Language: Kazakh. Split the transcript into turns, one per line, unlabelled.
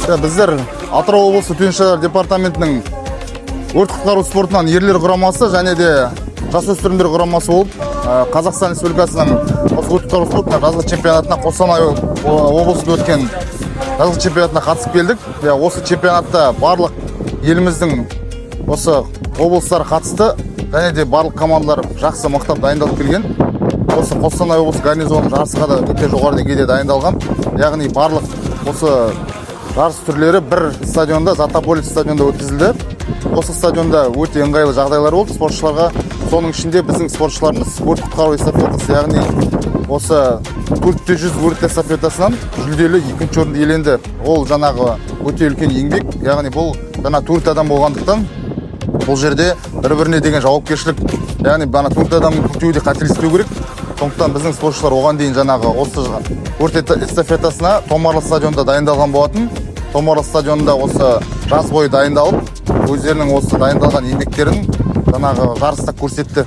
Біздер Атырау облысы төтенше жағдайлар департаментінің өрт құтқару спортынан ерлер құрамасы және де жасөспірімдер құрамасы болып, Қазақстан Республикасының осы өрт құтқару спортынан жазғы чемпионатына, Қостанай облысында өткен жазғы чемпионатына қатысып келдік. Осы чемпионатта барлық еліміздің осы облыстары қатысты және де барлық командалар жақсы мықтап дайындалып келген. Осы Қостанай облысы гарнизоны жарысқа да өте жоғары деңгейде дайындалған. Яғни барлық осы жарыс түрлері бір стадионда, Затополис стадионда өткізілді. Осы стадионда өте ыңғайлы жағдайлар болды спортшыларға. Соның ішінде біздің спортшыларымыз өрт құтқару эстафетасы, яғни осы 4x100 өрт эстафетасынан жүлделі екінші орынды иеленді. Ол жаңағы өте үлкен еңбек, яғни бұл жаңа 4 адам болғандықтан бұл жерде бір-біріне деген жауапкершілік, яғни бана 4 адамның төртеуі де қателеспеу керек. Сондықтан біздің спортшылар оған дейін жаңағы осы өрт эстафетасына Томарлы стадионда дайындалған болатын. Томарлы стадионында осы жаз бойы дайындалып, өздерінің осы дайындалған еңбектерін жаңағы жарыста көрсетті.